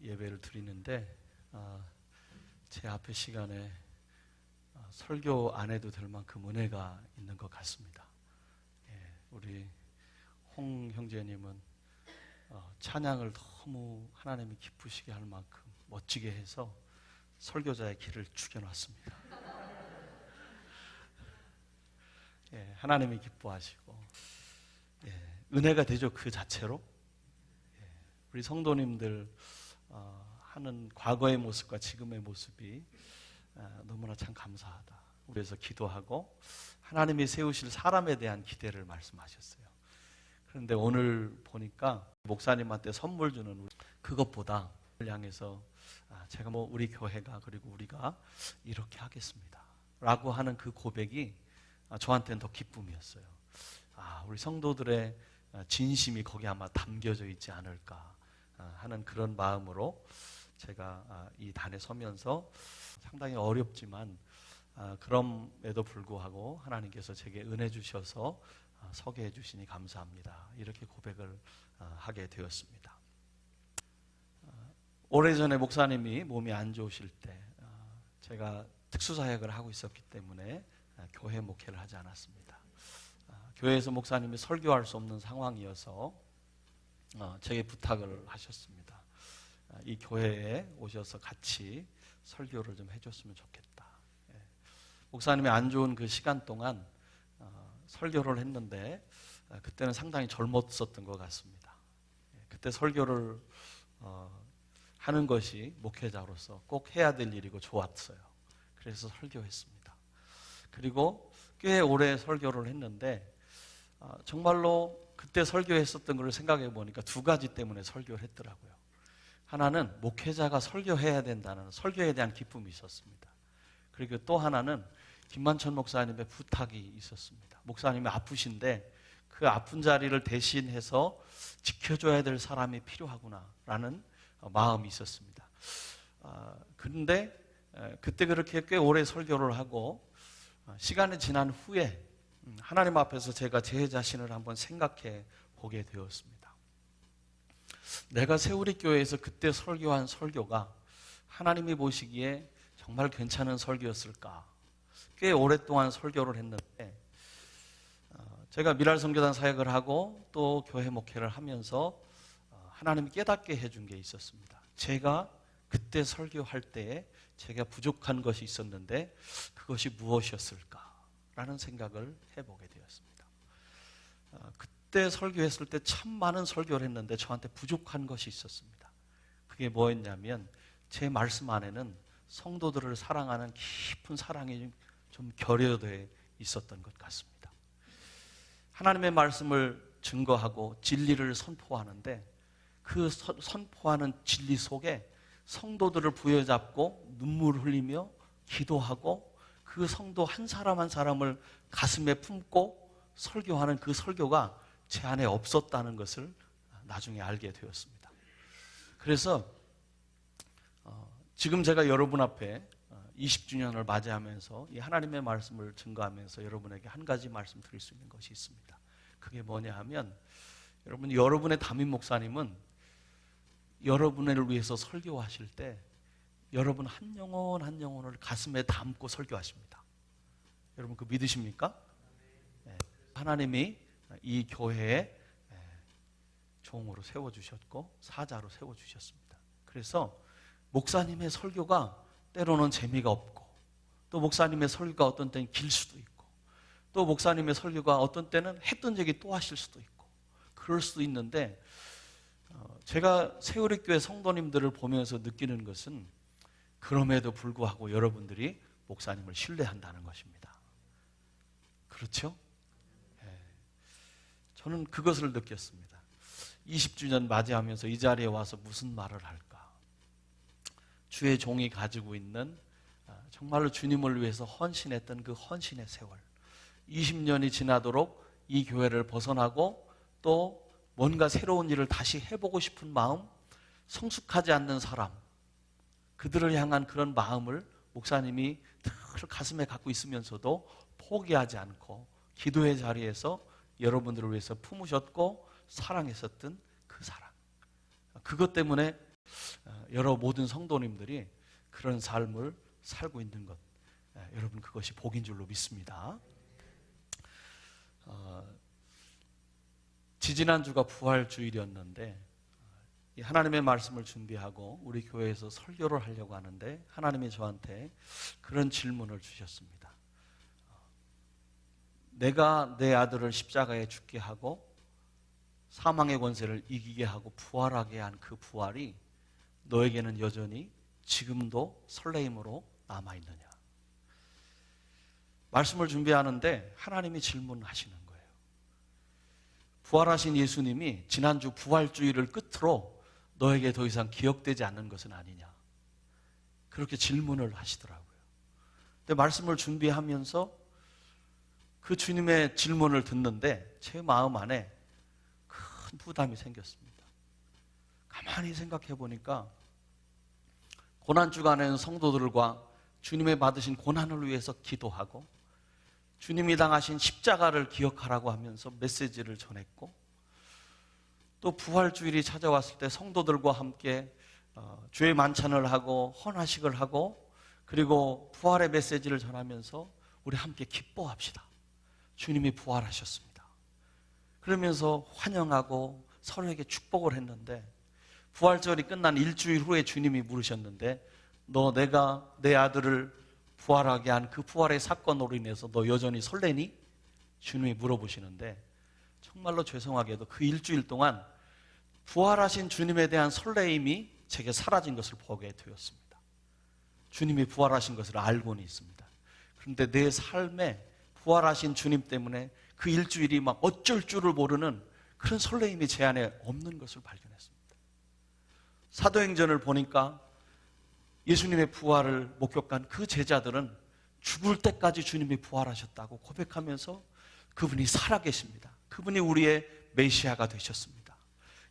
예배를 드리는데 제 앞에 시간에 설교 안 해도 될 만큼 은혜가 있는 것 같습니다. 우리 홍 형제님은 찬양을 너무 하나님이 기쁘시게 할 만큼 멋지게 해서 설교자의 길을 죽여놨습니다. 하나님이 기뻐하시고 은혜가 되죠. 그 자체로 우리 성도님들 하는 과거의 모습과 지금의 모습이 너무나 참 감사하다. 그래서 기도하고 하나님이 세우실 사람에 대한 기대를 말씀하셨어요. 그런데 오늘 보니까 목사님한테 선물 주는 그것보다 향해서 제가 우리 교회가 그리고 우리가 이렇게 하겠습니다 라고 하는 그 고백이 저한테는 더 기쁨이었어요. 우리 성도들의 진심이 거기 아마 담겨져 있지 않을까 하는 그런 마음으로 제가 이 단에 서면서 상당히 어렵지만 그럼에도 불구하고 하나님께서 제게 은혜 주셔서 서게 해주시니 감사합니다. 이렇게 고백을 하게 되었습니다. 오래전에 목사님이 몸이 안 좋으실 때 제가 특수사역을 하고 있었기 때문에 교회 목회를 하지 않았습니다. 교회에서 목사님이 설교할 수 없는 상황이어서 제게 부탁을 하셨습니다. 이 교회에 오셔서 같이 설교를 좀 해줬으면 좋겠다. 목사님이 안 좋은 그 시간 동안 설교를 했는데 그때는 상당히 젊었었던 것 같습니다. 그때 설교를 하는 것이 목회자로서 꼭 해야 될 일이고 좋았어요. 그래서 설교했습니다. 그리고 꽤 오래 설교를 했는데 정말로 그때 설교했었던 걸 생각해 보니까 두 가지 때문에 설교를 했더라고요. 하나는 목회자가 설교해야 된다는 설교에 대한 기쁨이 있었습니다. 그리고 또 하나는 김만천 목사님의 부탁이 있었습니다. 목사님이 아프신데 그 아픈 자리를 대신해서 지켜줘야 될 사람이 필요하구나라는 마음이 있었습니다. 그런데 그때 그렇게 꽤 오래 설교를 하고 시간이 지난 후에 하나님 앞에서 제가 제 자신을 한번 생각해 보게 되었습니다. 내가 세우리교회에서 그때 설교한 설교가 하나님이 보시기에 정말 괜찮은 설교였을까? 꽤 오랫동안 설교를 했는데 제가 미랄선교단 사역을 하고 또 교회 목회를 하면서 하나님이 깨닫게 해준 게 있었습니다. 제가 그때 설교할 때에 제가 부족한 것이 있었는데 그것이 무엇이었을까라는 생각을 해보게 되었습니다. 그때 설교했을 때 참 많은 설교를 했는데 저한테 부족한 것이 있었습니다. 그게 뭐였냐면 제 말씀 안에는 성도들을 사랑하는 깊은 사랑이 좀 결여되어 있었던 것 같습니다. 하나님의 말씀을 증거하고 진리를 선포하는데 그 선포하는 진리 속에 성도들을 부여잡고 눈물을 흘리며 기도하고 그 성도 한 사람 한 사람을 가슴에 품고 설교하는 그 설교가 제 안에 없었다는 것을 나중에 알게 되었습니다. 그래서 지금 제가 여러분 앞에 20주년을 맞이하면서 이 하나님의 말씀을 증거하면서 여러분에게 한 가지 말씀 드릴 수 있는 것이 있습니다. 그게 뭐냐 하면 여러분의 담임 목사님은 여러분을 위해서 설교하실 때 여러분 한 영혼 한 영혼을 가슴에 담고 설교하십니다. 여러분 그 믿으십니까? 하나님이 이 교회에 종으로 세워주셨고 사자로 세워주셨습니다. 그래서 목사님의 설교가 때로는 재미가 없고 또 목사님의 설교가 어떤 때는 길 수도 있고 또 목사님의 설교가 어떤 때는 했던 얘기 또 하실 수도 있고 그럴 수도 있는데 제가 세우리교회 성도님들을 보면서 느끼는 것은 그럼에도 불구하고 여러분들이 목사님을 신뢰한다는 것입니다. 그렇죠? 저는 그것을 느꼈습니다. 20주년 맞이하면서 이 자리에 와서 무슨 말을 할까? 주의 종이 가지고 있는 정말로 주님을 위해서 헌신했던 그 헌신의 세월 20년이 지나도록 이 교회를 벗어나고 또 뭔가 새로운 일을 다시 해보고 싶은 마음, 성숙하지 않는 사람 그들을 향한 그런 마음을 목사님이 늘 가슴에 갖고 있으면서도 포기하지 않고 기도의 자리에서 여러분들을 위해서 품으셨고 사랑했었던 그 사랑 그것 때문에 여러 모든 성도님들이 그런 삶을 살고 있는 것, 여러분 그것이 복인 줄로 믿습니다. 지지난주가 부활주일이었는데 하나님의 말씀을 준비하고 우리 교회에서 설교를 하려고 하는데 하나님이 저한테 그런 질문을 주셨습니다. 내가 내 아들을 십자가에 죽게 하고 사망의 권세를 이기게 하고 부활하게 한 그 부활이 너에게는 여전히 지금도 설레임으로 남아있느냐? 말씀을 준비하는데 하나님이 질문하시는 거예요. 부활하신 예수님이 지난주 부활주의를 끝으로 너에게 더 이상 기억되지 않는 것은 아니냐? 그렇게 질문을 하시더라고요. 근데 말씀을 준비하면서 그 주님의 질문을 듣는데 제 마음 안에 큰 부담이 생겼습니다. 가만히 생각해 보니까 고난주간에는 성도들과 주님의 받으신 고난을 위해서 기도하고 주님이 당하신 십자가를 기억하라고 하면서 메시지를 전했고 또 부활주일이 찾아왔을 때 성도들과 함께 주의 만찬을 하고 헌화식을 하고 그리고 부활의 메시지를 전하면서 우리 함께 기뻐합시다. 주님이 부활하셨습니다. 그러면서 환영하고 서로에게 축복을 했는데 부활절이 끝난 일주일 후에 주님이 물으셨는데 내가 내 아들을 부활하게 한 그 부활의 사건으로 인해서 너 여전히 설레니? 주님이 물어보시는데 정말로 죄송하게도 그 일주일 동안 부활하신 주님에 대한 설레임이 제게 사라진 것을 보게 되었습니다. 주님이 부활하신 것을 알고는 있습니다. 그런데 내 삶에 부활하신 주님 때문에 그 일주일이 막 어쩔 줄을 모르는 그런 설레임이 제 안에 없는 것을 발견했습니다. 사도행전을 보니까 예수님의 부활을 목격한 그 제자들은 죽을 때까지 주님이 부활하셨다고 고백하면서 그분이 살아계십니다. 그분이 우리의 메시아가 되셨습니다.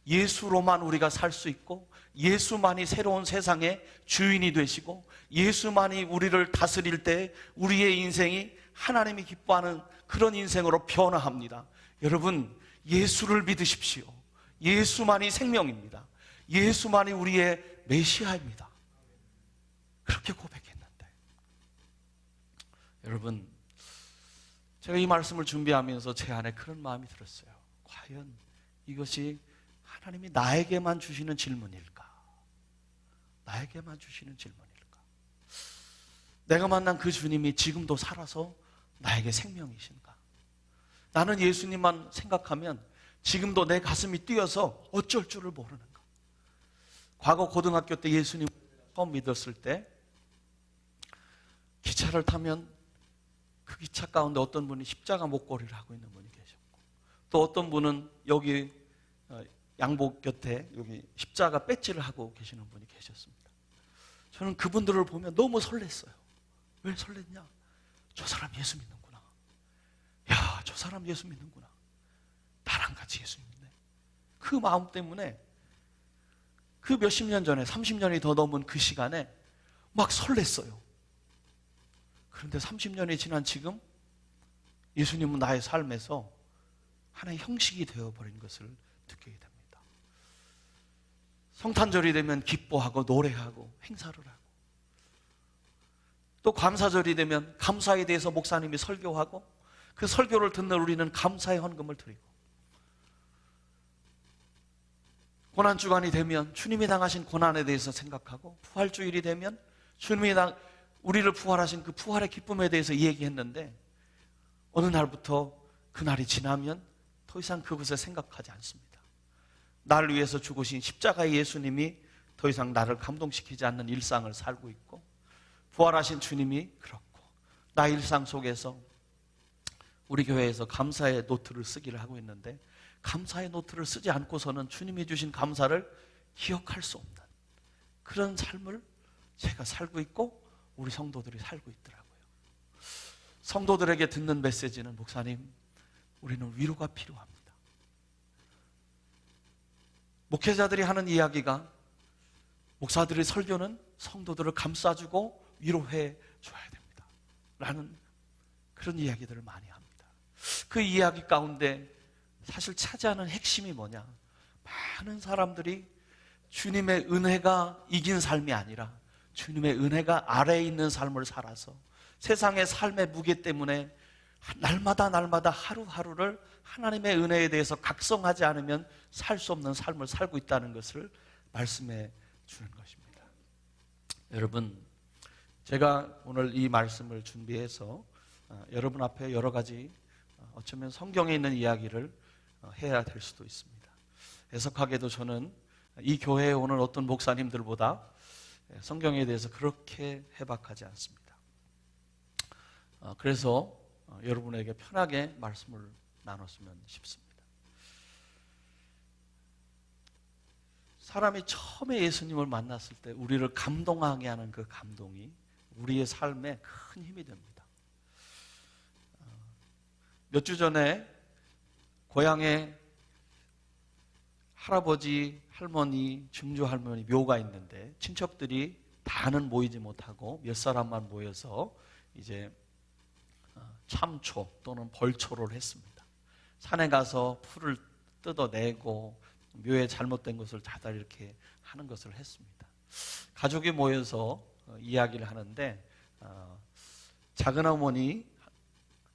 예수로만 우리가 살 수 있고 예수만이 새로운 세상의 주인이 되시고 예수만이 우리를 다스릴 때 우리의 인생이 하나님이 기뻐하는 그런 인생으로 변화합니다. 여러분, 예수를 믿으십시오. 예수만이 생명입니다. 예수만이 우리의 메시아입니다. 그렇게 고백했는데 여러분, 제가 이 말씀을 준비하면서 제 안에 그런 마음이 들었어요. 과연 이것이 하나님이 나에게만 주시는 질문일까? 나에게만 주시는 질문일까? 내가 만난 그 주님이 지금도 살아서 나에게 생명이신가? 나는 예수님만 생각하면 지금도 내 가슴이 뛰어서 어쩔 줄을 모르는가? 과거 고등학교 때 예수님 처음 믿었을 때 기차를 타면 그 기차 가운데 어떤 분이 십자가 목걸이를 하고 있는 분이 계셨고 또 어떤 분은 여기 양복 곁에 여기 십자가 배지를 하고 계시는 분이 계셨습니다. 저는 그분들을 보면 너무 설렜어요. 왜 설렜냐? 저 사람 예수 믿는구나. 야, 저 사람 예수 믿는구나. 나랑 같이 예수 믿네. 그 마음 때문에 그 몇십 년 전에 30년이 더 넘은 그 시간에 막 설렜어요. 그런데 30년이 지난 지금 예수님은 나의 삶에서 하나의 형식이 되어버린 것을 듣게 됩니다. 성탄절이 되면 기뻐하고 노래하고 행사를 하고 또 감사절이 되면 감사에 대해서 목사님이 설교하고 그 설교를 듣는 우리는 감사의 헌금을 드리고 고난주간이 되면 주님이 당하신 고난에 대해서 생각하고 부활주일이 되면 주님이 우리를 부활하신 그 부활의 기쁨에 대해서 얘기했는데 어느 날부터 그날이 지나면 더 이상 그것을 생각하지 않습니다. 나를 위해서 죽으신 십자가의 예수님이 더 이상 나를 감동시키지 않는 일상을 살고 있고 부활하신 주님이 그렇고 나의 일상 속에서 우리 교회에서 감사의 노트를 쓰기를 하고 있는데 감사의 노트를 쓰지 않고서는 주님이 주신 감사를 기억할 수 없는 그런 삶을 제가 살고 있고 우리 성도들이 살고 있더라고요. 성도들에게 듣는 메시지는 목사님, 우리는 위로가 필요합니다. 목회자들이 하는 이야기가 목사들의 설교는 성도들을 감싸주고 위로해 줘야 됩니다. 라는 그런 이야기들을 많이 합니다. 그 이야기 가운데 사실 차지하는 핵심이 뭐냐? 많은 사람들이 주님의 은혜가 이긴 삶이 아니라 주님의 은혜가 아래에 있는 삶을 살아서 세상의 삶의 무게 때문에 날마다 하루하루를 하나님의 은혜에 대해서 각성하지 않으면 살 수 없는 삶을 살고 있다는 것을 말씀해 주는 것입니다. 여러분, 제가 오늘 이 말씀을 준비해서 여러분 앞에 여러 가지 어쩌면 성경에 있는 이야기를 해야 될 수도 있습니다. 해석하게도 저는 이 교회에 오는 어떤 목사님들보다 성경에 대해서 그렇게 해박하지 않습니다. 그래서 여러분에게 편하게 말씀을 나눴으면 싶습니다. 사람이 처음에 예수님을 만났을 때 우리를 감동하게 하는 그 감동이 우리의 삶에 큰 힘이 됩니다. 몇 주 전에 고향에 할아버지, 할머니, 증조 할머니 묘가 있는데 친척들이 다는 모이지 못하고 몇 사람만 모여서 이제 참초 또는 벌초를 했습니다. 산에 가서 풀을 뜯어내고 묘에 잘못된 것을 다다 이렇게 하는 것을 했습니다. 가족이 모여서 이야기를 하는데 작은 어머니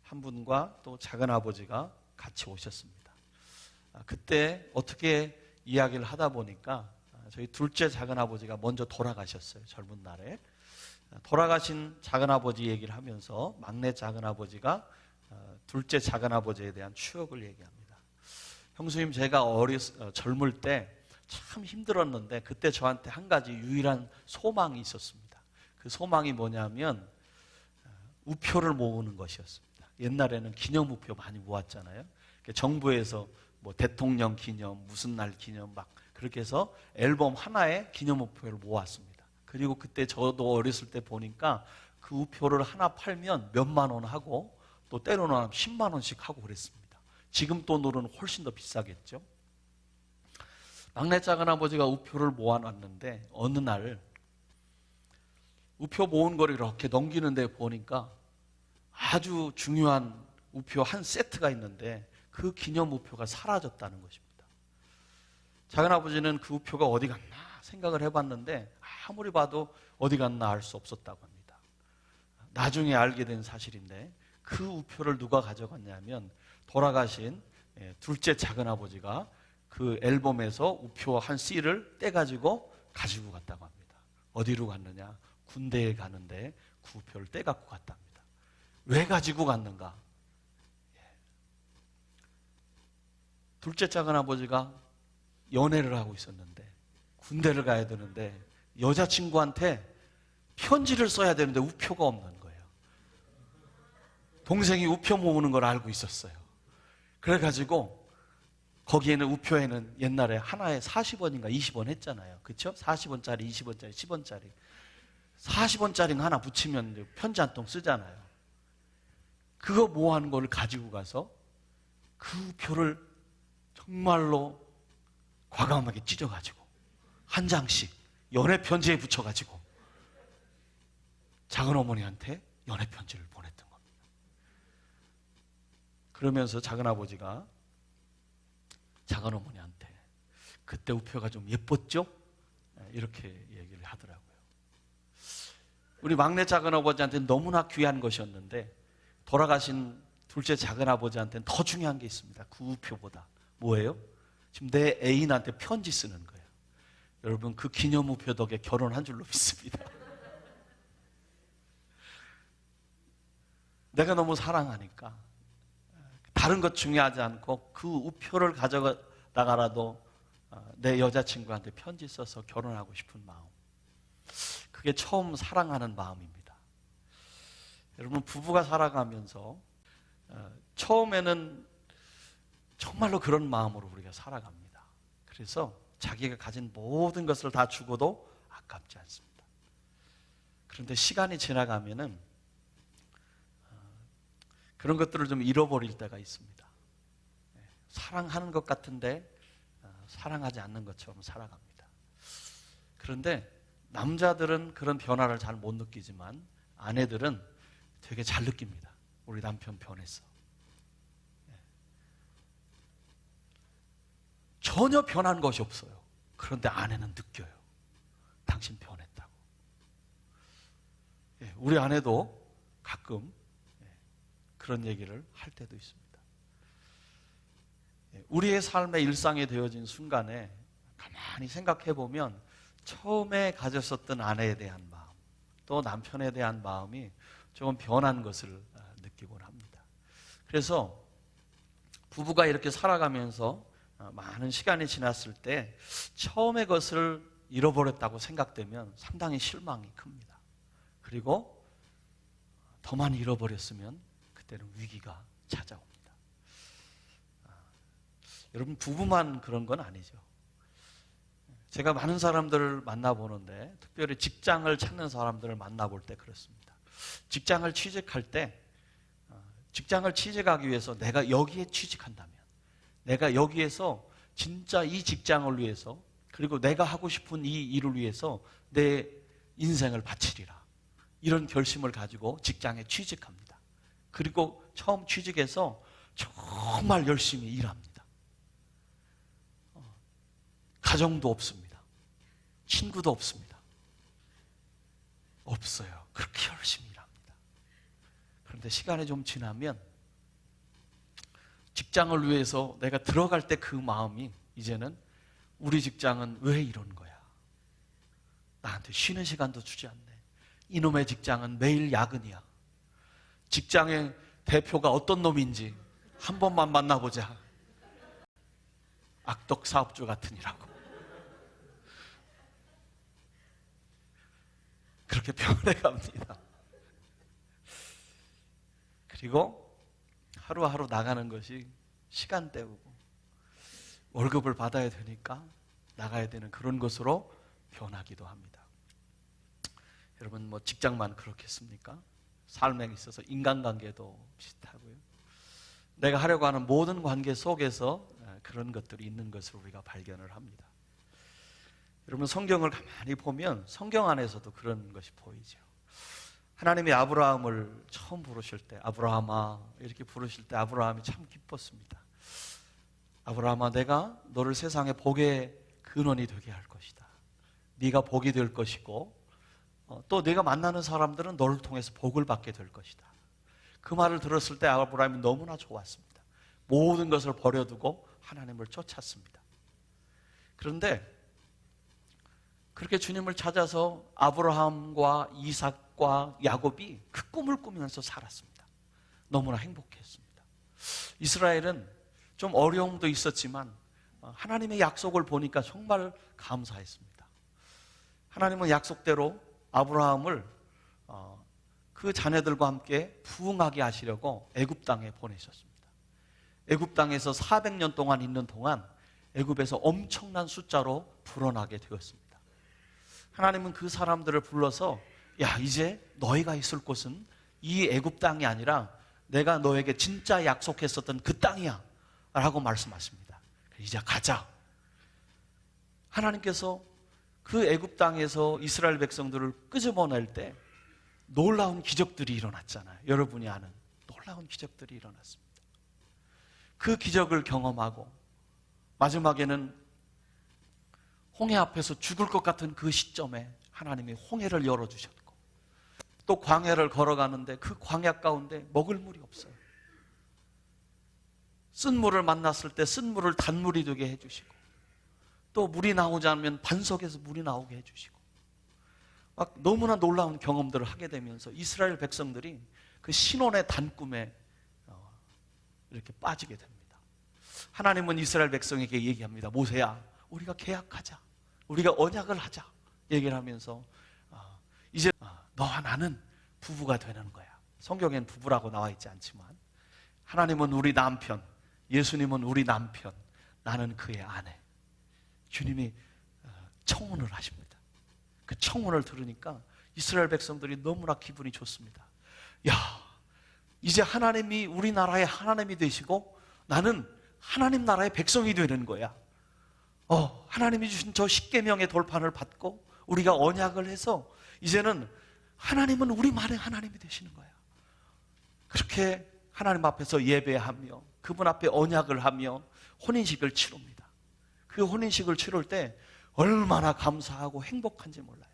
한 분과 또 작은 아버지가 같이 오셨습니다. 그때 어떻게 이야기를 하다 보니까 저희 둘째 작은 아버지가 먼저 돌아가셨어요. 젊은 날에. 돌아가신 작은 아버지 얘기를 하면서 막내 작은 아버지가 둘째 작은 아버지에 대한 추억을 얘기합니다. 형수님, 제가 젊을 때 참 힘들었는데 그때 저한테 한 가지 유일한 소망이 있었습니다. 그 소망이 뭐냐면 우표를 모으는 것이었습니다. 옛날에는 기념 우표 많이 모았잖아요. 정부에서 뭐 대통령 기념, 무슨 날 기념 막 그렇게 해서 앨범 하나에 기념 우표를 모았습니다. 그리고 그때 저도 어렸을 때 보니까 그 우표를 하나 팔면 몇만 원 하고 또 때로는 10만 원씩 하고 그랬습니다. 지금 돈으로는 훨씬 더 비싸겠죠. 막내 작은 아버지가 우표를 모아놨는데 어느 날 우표 모은 걸 이렇게 넘기는데 보니까 아주 중요한 우표 한 세트가 있는데 그 기념 우표가 사라졌다는 것입니다. 작은 아버지는 그 우표가 어디 갔나 생각을 해봤는데 아무리 봐도 어디 갔나 알 수 없었다고 합니다. 나중에 알게 된 사실인데 그 우표를 누가 가져갔냐면 돌아가신 둘째 작은 아버지가 그 앨범에서 우표 한 씨를 떼가지고 가지고 갔다고 합니다. 어디로 갔느냐? 군대에 가는데 그 우표를 떼갖고 갔답니다. 왜 가지고 갔는가? 둘째 작은 아버지가 연애를 하고 있었는데 군대를 가야 되는데 여자친구한테 편지를 써야 되는데 우표가 없는 거예요. 동생이 우표 모으는 걸 알고 있었어요. 그래가지고 거기에는 우표에는 옛날에 하나에 40원인가 20원 했잖아요. 그렇죠? 40원짜리, 20원짜리, 10원짜리. 40원짜리 하나 붙이면 편지 한 통 쓰잖아요. 그거 모아놓은 걸 가지고 가서 그 우표를 정말로 과감하게 찢어가지고 한 장씩 연애 편지에 붙여가지고 작은 어머니한테 연애 편지를 보냈던 겁니다. 그러면서 작은 아버지가 작은 어머니한테 그때 우표가 좀 예뻤죠? 이렇게 얘기를 하더라고요. 우리 막내 작은 아버지한테는 너무나 귀한 것이었는데 돌아가신 둘째 작은 아버지한테는 더 중요한 게 있습니다. 그 우표보다. 뭐예요? 지금 내 애인한테 편지 쓰는 거예요. 여러분, 그 기념 우표 덕에 결혼한 줄로 믿습니다. 내가 너무 사랑하니까 다른 것 중요하지 않고 그 우표를 가져다가라도 내 여자친구한테 편지 써서 결혼하고 싶은 마음. 그게 처음 사랑하는 마음입니다. 여러분, 부부가 살아가면서 처음에는 정말로 그런 마음으로 우리가 살아갑니다. 그래서 자기가 가진 모든 것을 다 주고도 아깝지 않습니다. 그런데 시간이 지나가면은 그런 것들을 좀 잃어버릴 때가 있습니다. 사랑하는 것 같은데 사랑하지 않는 것처럼 살아갑니다. 그런데 남자들은 그런 변화를 잘 못 느끼지만 아내들은 되게 잘 느낍니다. 우리 남편 변했어. 전혀 변한 것이 없어요. 그런데 아내는 느껴요. 당신 변했다고. 우리 아내도 가끔 그런 얘기를 할 때도 있습니다. 우리의 삶의 일상이 되어진 순간에 가만히 생각해 보면 처음에 가졌었던 아내에 대한 마음, 또 남편에 대한 마음이 조금 변한 것을 느끼곤 합니다. 그래서 부부가 이렇게 살아가면서 많은 시간이 지났을 때 처음의 것을 잃어버렸다고 생각되면 상당히 실망이 큽니다. 그리고 더 많이 잃어버렸으면 그때는 위기가 찾아옵니다. 여러분, 부부만 그런 건 아니죠. 제가 많은 사람들을 만나보는데 특별히 직장을 찾는 사람들을 만나볼 때 그렇습니다. 직장을 취직할 때 직장을 취직하기 위해서 내가 여기에 취직한다면, 내가 여기에서 진짜 이 직장을 위해서, 그리고 내가 하고 싶은 이 일을 위해서 내 인생을 바치리라, 이런 결심을 가지고 직장에 취직합니다. 그리고 처음 취직해서 정말 열심히 일합니다. 가정도 없습니다. 친구도 없습니다. 없어요. 그렇게 열심히 일합니다. 그런데 시간이 좀 지나면 직장을 위해서 내가 들어갈 때 그 마음이 이제는 우리 직장은 왜 이런 거야? 나한테 쉬는 시간도 주지 않네. 이놈의 직장은 매일 야근이야. 직장의 대표가 어떤 놈인지 한 번만 만나보자. 악덕 사업주 같으니라고. 그렇게 변해갑니다. 그리고 하루하루 나가는 것이 시간 때우고 월급을 받아야 되니까 나가야 되는 그런 것으로 변하기도 합니다. 여러분, 뭐 직장만 그렇겠습니까? 삶에 있어서 인간관계도 비슷하고요. 내가 하려고 하는 모든 관계 속에서 그런 것들이 있는 것을 우리가 발견을 합니다. 여러분, 성경을 가만히 보면 성경 안에서도 그런 것이 보이죠. 하나님이 아브라함을 처음 부르실 때, 아브라함아 이렇게 부르실 때 아브라함이 참 기뻤습니다. 아브라함아, 내가 너를 세상의 복의 근원이 되게 할 것이다. 네가 복이 될 것이고 또 네가 만나는 사람들은 너를 통해서 복을 받게 될 것이다. 그 말을 들었을 때 아브라함이 너무나 좋았습니다. 모든 것을 버려두고 하나님을 쫓았습니다. 그런데 그렇게 주님을 찾아서 아브라함과 이삭과 야곱이 그 꿈을 꾸면서 살았습니다. 너무나 행복했습니다. 이스라엘은 좀 어려움도 있었지만 하나님의 약속을 보니까 정말 감사했습니다. 하나님은 약속대로 아브라함을 그 자녀들과 함께 부흥하게 하시려고 애굽 땅에 보내셨습니다. 애굽 땅에서 400년 동안 있는 동안 애굽에서 엄청난 숫자로 불어나게 되었습니다. 하나님은 그 사람들을 불러서 야, 이제 너희가 있을 곳은 이 애굽 땅이 아니라 내가 너에게 진짜 약속했었던 그 땅이야 라고 말씀하십니다. 이제 가자. 하나님께서 그 애굽 땅에서 이스라엘 백성들을 끄집어낼 때 놀라운 기적들이 일어났잖아요. 여러분이 아는 놀라운 기적들이 일어났습니다. 그 기적을 경험하고 마지막에는 홍해 앞에서 죽을 것 같은 그 시점에 하나님이 홍해를 열어주셨고, 또 광야를 걸어가는데 그 광야 가운데 먹을 물이 없어요. 쓴 물을 만났을 때 쓴 물을 단물이 되게 해주시고, 또 물이 나오지 않으면 반석에서 물이 나오게 해주시고, 막 너무나 놀라운 경험들을 하게 되면서 이스라엘 백성들이 그 신혼의 단꿈에 이렇게 빠지게 됩니다. 하나님은 이스라엘 백성에게 얘기합니다. 모세야, 우리가 계약하자. 우리가 언약을 하자. 얘기를 하면서 이제 너와 나는 부부가 되는 거야. 성경엔 부부라고 나와 있지 않지만 하나님은 우리 남편, 예수님은 우리 남편, 나는 그의 아내. 주님이 청혼을 하십니다. 그 청혼을 들으니까 이스라엘 백성들이 너무나 기분이 좋습니다. 야, 이제 하나님이 우리나라의 하나님이 되시고 나는 하나님 나라의 백성이 되는 거야. 하나님이 주신 저 십계명의 돌판을 받고 우리가 언약을 해서 이제는 하나님은 우리만의 하나님이 되시는 거야. 그렇게 하나님 앞에서 예배하며 그분 앞에 언약을 하며 혼인식을 치릅니다. 그 혼인식을 치를 때 얼마나 감사하고 행복한지 몰라요.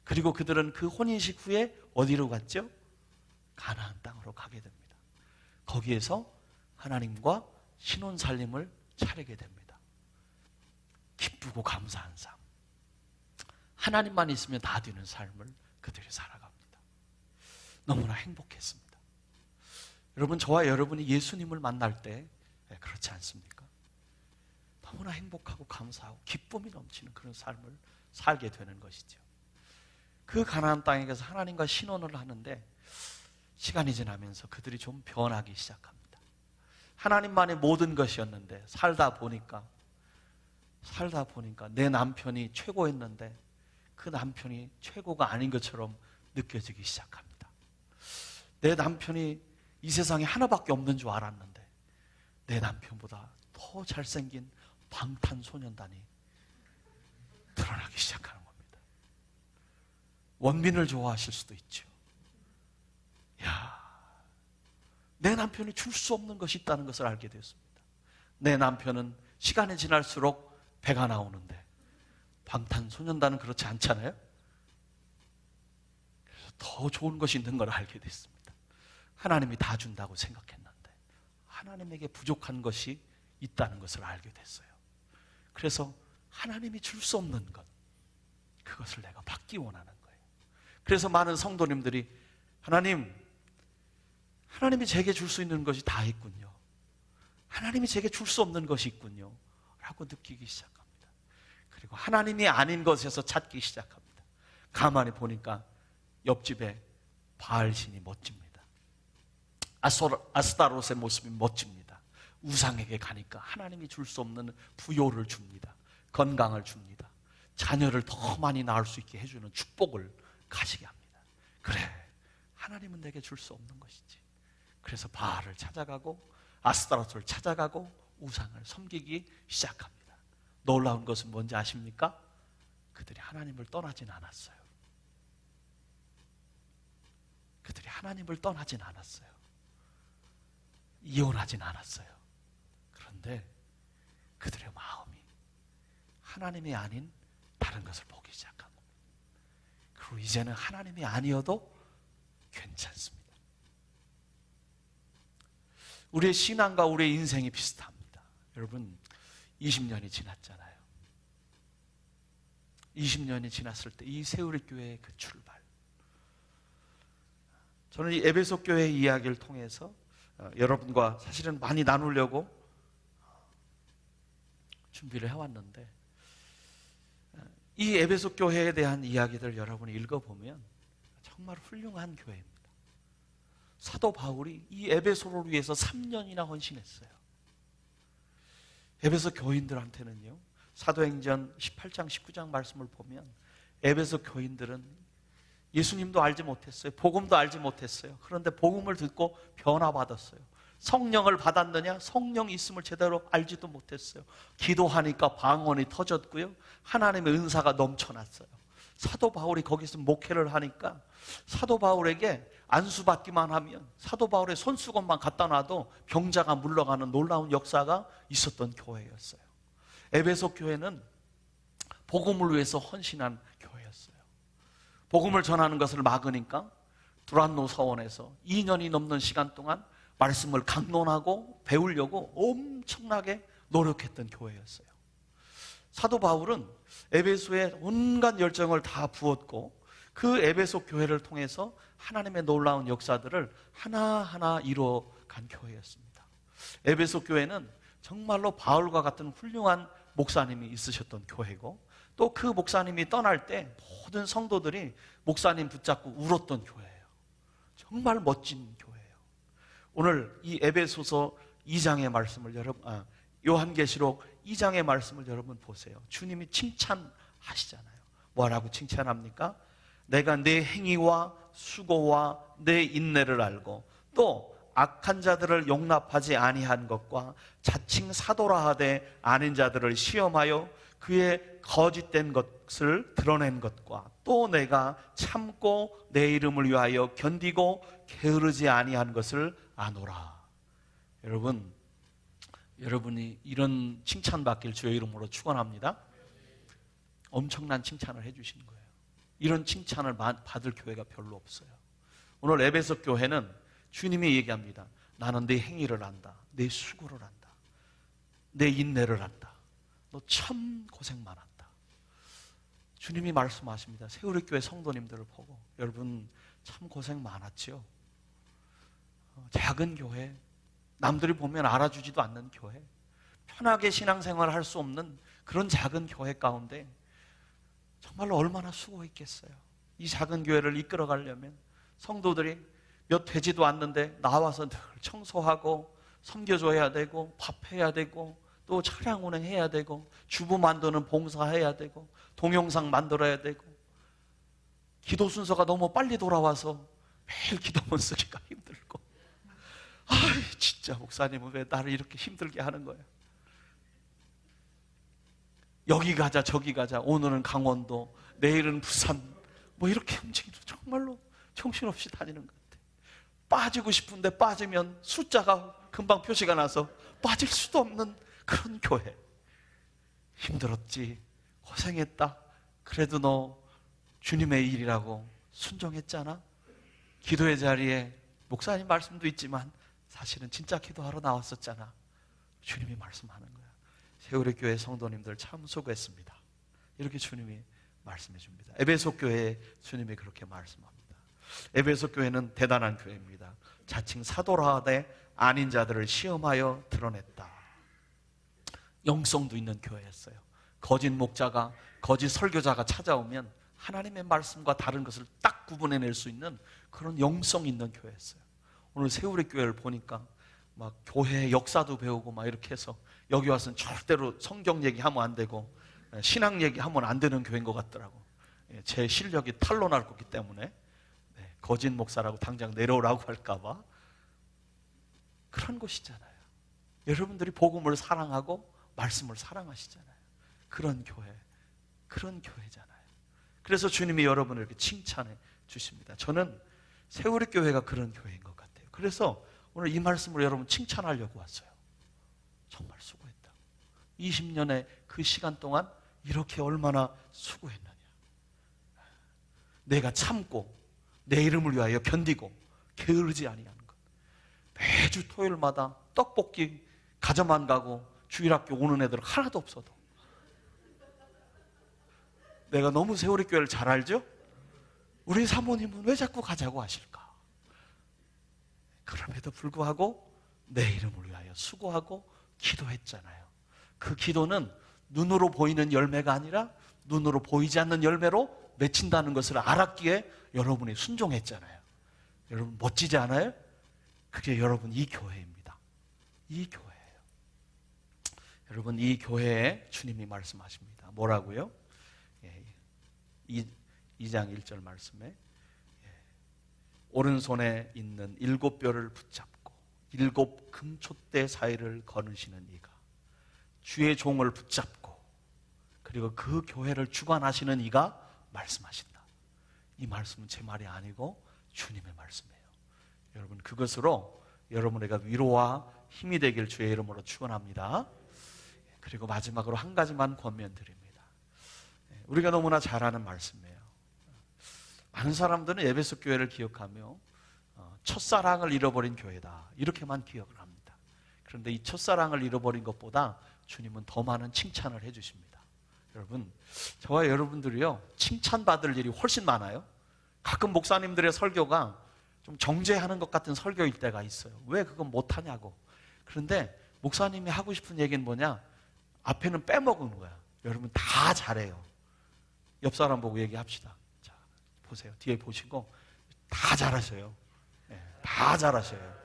그리고 그들은 그 혼인식 후에 어디로 갔죠? 가나안 땅으로 가게 됩니다. 거기에서 하나님과 신혼 살림을 차리게 됩니다. 기쁘고 감사한 삶, 하나님만 있으면 다 되는 삶을 그들이 살아갑니다. 너무나 행복했습니다. 여러분, 저와 여러분이 예수님을 만날 때 그렇지 않습니까? 너무나 행복하고 감사하고 기쁨이 넘치는 그런 삶을 살게 되는 것이죠. 그 가나안 땅에 가서 하나님과 신혼을 하는데 시간이 지나면서 그들이 좀 변하기 시작합니다. 하나님만의 모든 것이었는데 살다 보니까 내 남편이 최고였는데 그 남편이 최고가 아닌 것처럼 느껴지기 시작합니다. 내 남편이 이 세상에 하나밖에 없는 줄 알았는데 내 남편보다 더 잘생긴 방탄소년단이 드러나기 시작하는 겁니다. 원빈을 좋아하실 수도 있죠. 내 남편이 줄 수 없는 것이 있다는 것을 알게 되었습니다. 내 남편은 시간이 지날수록 배가 나오는데 방탄소년단은 그렇지 않잖아요. 그래서 더 좋은 것이 있는 걸 알게 됐습니다. 하나님이 다 준다고 생각했는데 하나님에게 부족한 것이 있다는 것을 알게 됐어요. 그래서 하나님이 줄 수 없는 것, 그것을 내가 받기 원하는 거예요. 그래서 많은 성도님들이 하나님이 제게 줄 수 있는 것이 다 있군요. 하나님이 제게 줄 수 없는 것이 있군요. 라고 느끼기 시작합니다. 그리고 하나님이 아닌 것에서 찾기 시작합니다. 가만히 보니까 옆집에 바알신이 멋집니다. 아스타롯의 모습이 멋집니다. 우상에게 가니까 하나님이 줄 수 없는 부요를 줍니다. 건강을 줍니다. 자녀를 더 많이 낳을 수 있게 해주는 축복을 가지게 합니다. 그래, 하나님은 내게 줄 수 없는 것이지. 그래서 바알을 찾아가고 아스타롯을 찾아가고 우상을 섬기기 시작합니다. 놀라운 것은 뭔지 아십니까? 그들이 하나님을 떠나진 않았어요. 그들이 하나님을 떠나진 않았어요. 이혼하진 않았어요. 그런데 그들의 마음이 하나님이 아닌 다른 것을 보기 시작한 겁니다. 그리고 이제는 하나님이 아니어도 괜찮습니다. 우리의 신앙과 우리의 인생이 비슷합니다. 여러분, 20년이 지났잖아요. 20년이 지났을 때 이 세우리 교회의 그 출발, 저는 이 에베소 교회의 이야기를 통해서 여러분과 사실은 많이 나누려고 준비를 해왔는데, 이 에베소 교회에 대한 이야기들 여러분이 읽어보면 정말 훌륭한 교회입니다. 사도 바울이 이 에베소를 위해서 3년이나 헌신했어요. 에베소 교인들한테는요, 사도행전 18장 19장 말씀을 보면 에베소 교인들은 예수님도 알지 못했어요. 복음도 알지 못했어요. 그런데 복음을 듣고 변화받았어요. 성령을 받았느냐? 성령이 있음을 제대로 알지도 못했어요. 기도하니까 방언이 터졌고요, 하나님의 은사가 넘쳐났어요. 사도 바울이 거기서 목회를 하니까 사도 바울에게 안수받기만 하면 사도 바울의 손수건만 갖다 놔도 병자가 물러가는 놀라운 역사가 있었던 교회였어요. 에베소 교회는 복음을 위해서 헌신한 교회였어요. 복음을 전하는 것을 막으니까 두란노 서원에서 2년이 넘는 시간 동안 말씀을 강론하고 배우려고 엄청나게 노력했던 교회였어요. 사도 바울은 에베소에 온갖 열정을 다 부었고 그 에베소 교회를 통해서 하나님의 놀라운 역사들을 하나하나 이루어간 교회였습니다. 에베소 교회는 정말로 바울과 같은 훌륭한 목사님이 있으셨던 교회고, 또 그 목사님이 떠날 때 모든 성도들이 목사님 붙잡고 울었던 교회예요. 정말 멋진 교회예요. 오늘 이 에베소서 2장의 말씀을 요한계시록 2장의 말씀을 여러분 보세요. 주님이 칭찬하시잖아요. 뭐라고 칭찬합니까? 내가 내 행위와 수고와 내 인내를 알고 또 악한 자들을 용납하지 아니한 것과 자칭 사도라 하되 아닌 자들을 시험하여 그의 거짓된 것을 드러낸 것과 또 내가 참고 내 이름을 위하여 견디고 게으르지 아니한 것을 아노라. 여러분이 이런 칭찬받길 주의 이름으로 축원합니다. 엄청난 칭찬을 해주시는 거예요. 이런 칭찬을 받을 교회가 별로 없어요. 오늘 에베소 교회는 주님이 얘기합니다. 나는 내 행위를 안다. 내 수고를 안다. 내 인내를 안다. 너 참 고생 많았다. 주님이 말씀하십니다. 세우리교회 성도님들을 보고 여러분 참 고생 많았죠. 작은 교회, 남들이 보면 알아주지도 않는 교회, 편하게 신앙생활을 할 수 없는 그런 작은 교회 가운데 정말로 얼마나 수고했겠어요. 이 작은 교회를 이끌어가려면 성도들이 몇 되지도 않는데 나와서 늘 청소하고 섬겨줘야 되고 밥해야 되고 또 차량 운행해야 되고 주부 만드는 봉사해야 되고 동영상 만들어야 되고 기도 순서가 너무 빨리 돌아와서 매일 기도문 쓰기가 힘들고 진짜 목사님은 왜 나를 이렇게 힘들게 하는 거예요. 여기 가자 저기 가자 오늘은 강원도 내일은 부산 뭐 이렇게 움직이도 정말로 정신없이 다니는 것 같아요. 빠지고 싶은데 빠지면 숫자가 금방 표시가 나서 빠질 수도 없는 그런 교회. 힘들었지 고생했다. 그래도 너 주님의 일이라고 순종했잖아. 기도의 자리에 목사님 말씀도 있지만 사실은 진짜 기도하러 나왔었잖아. 주님이 말씀하는 거야. 세우리 교회 성도님들 참 수고했습니다. 이렇게 주님이 말씀해 줍니다. 에베소 교회에 주님이 그렇게 말씀합니다. 에베소 교회는 대단한 교회입니다. 자칭 사도라 하되 아닌 자들을 시험하여 드러냈다. 영성도 있는 교회였어요. 거짓 목자가 거짓 설교자가 찾아오면 하나님의 말씀과 다른 것을 딱 구분해낼 수 있는 그런 영성 있는 교회였어요. 오늘 세우리 교회를 보니까 막 교회 역사도 배우고 막 이렇게 해서 여기 와서는 절대로 성경 얘기하면 안 되고 신앙 얘기하면 안 되는 교회인 것 같더라고. 제 실력이 탄로날 거기 때문에 거짓 목사라고 당장 내려오라고 할까봐. 그런 곳이잖아요. 여러분들이 복음을 사랑하고 말씀을 사랑하시잖아요. 그런 교회잖아요. 그래서 주님이 여러분을 이렇게 칭찬해 주십니다. 저는 세우리 교회가 그런 교회인 것 같아요. 그래서 오늘 이 말씀으로 여러분 칭찬하려고 왔어요. 정말 수고했다. 20년의 그 시간 동안 이렇게 얼마나 수고했느냐. 내가 참고 내 이름을 위하여 견디고 게으르지 아니하는 것. 매주 토요일마다 떡볶이 가져만 가고 주일학교 오는 애들 하나도 없어도. 내가 너무 세우리 교회를 잘 알죠? 우리 사모님은 왜 자꾸 가자고 하실까? 그럼에도 불구하고 내 이름을 위하여 수고하고 기도했잖아요. 그 기도는 눈으로 보이는 열매가 아니라 눈으로 보이지 않는 열매로 맺힌다는 것을 알았기에 여러분이 순종했잖아요. 여러분 멋지지 않아요? 그게 여러분 이 교회입니다. 이 교회예요. 여러분 이 교회에 주님이 말씀하십니다. 뭐라고요? 2장 1절 말씀에 오른손에 있는 7뼈를 붙잡고 7 금촛대 사이를 거느시는 이가 주의 종을 붙잡고 그리고 그 교회를 주관하시는 이가 말씀하신다. 이 말씀은 제 말이 아니고 주님의 말씀이에요. 여러분 그것으로 여러분에게 위로와 힘이 되길 주의 이름으로 축원합니다. 그리고 마지막으로 한 가지만 권면드립니다. 우리가 너무나 잘 아는 말씀이에요. 많은 사람들은 에베소 교회를 기억하며 첫사랑을 잃어버린 교회다 이렇게만 기억을 합니다. 그런데 이 첫사랑을 잃어버린 것보다 주님은 더 많은 칭찬을 해주십니다. 여러분 저와 여러분들이요 칭찬받을 일이 훨씬 많아요. 가끔 목사님들의 설교가 좀 정죄하는 것 같은 설교일 때가 있어요. 왜 그건 못하냐고. 그런데 목사님이 하고 싶은 얘기는 뭐냐, 앞에는 빼먹은 거야. 여러분 다 잘해요. 옆 사람 보고 얘기합시다. 자, 보세요. 뒤에 보시고 다 잘하셔요. 다 잘하셔요.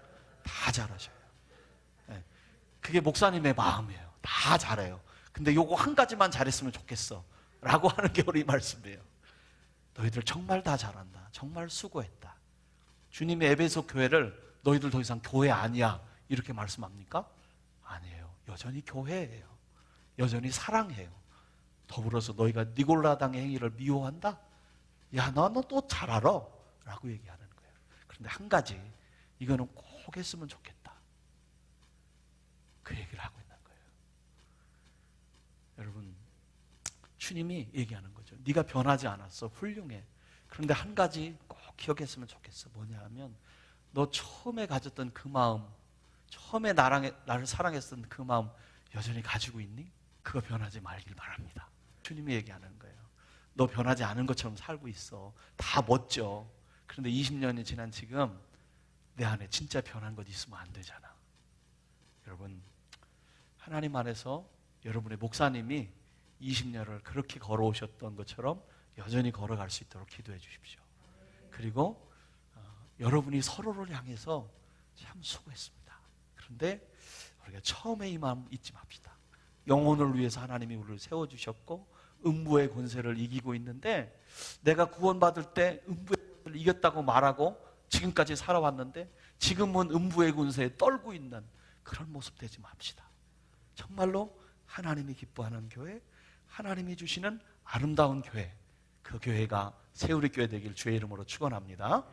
다 잘하셔요. 그게 목사님의 마음이에요. 다 잘해요. 근데 요거 한 가지만 잘했으면 좋겠어 라고 하는 게 우리 말씀이에요. 너희들 정말 다 잘한다. 정말 수고했다. 주님이 에베소 교회를 너희들 더 이상 교회 아니야 이렇게 말씀합니까? 아니에요. 여전히 교회예요. 여전히 사랑해요. 더불어서 너희가 니골라당의 행위를 미워한다? 야, 너 또 잘 알아 라고 얘기하는 거예요. 그런데 한 가지, 이거는 꼭 했으면 좋겠다. 그 얘기를 하고 있는 거예요. 여러분, 주님이 얘기하는 거죠. 네가 변하지 않았어. 훌륭해. 그런데 한 가지 꼭 기억했으면 좋겠어. 뭐냐 하면 너 처음에 가졌던 그 마음, 처음에 나를 사랑했던 그 마음 여전히 가지고 있니? 그거 변하지 말길 바랍니다. 주님이 얘기하는 거예요. 너 변하지 않은 것처럼 살고 있어. 다 멋져. 그런데 20년이 지난 지금 내 안에 진짜 변한 것 있으면 안 되잖아. 여러분, 하나님 안에서 여러분의 목사님이 20년을 그렇게 걸어오셨던 것처럼 여전히 걸어갈 수 있도록 기도해 주십시오. 그리고 여러분이 서로를 향해서 참 수고했습니다. 그런데 우리가 처음에 이 마음 잊지 맙시다. 영혼을 위해서 하나님이 우리를 세워주셨고 음부의 권세를 이기고 있는데 내가 구원받을 때 음부의 권세를 이겼다고 말하고 지금까지 살아왔는데 지금은 음부의 권세에 떨고 있는 그런 모습 되지 맙시다. 정말로 하나님이 기뻐하는 교회, 하나님이 주시는 아름다운 교회, 그 교회가 세우리 교회 되길 주의 이름으로 축원합니다.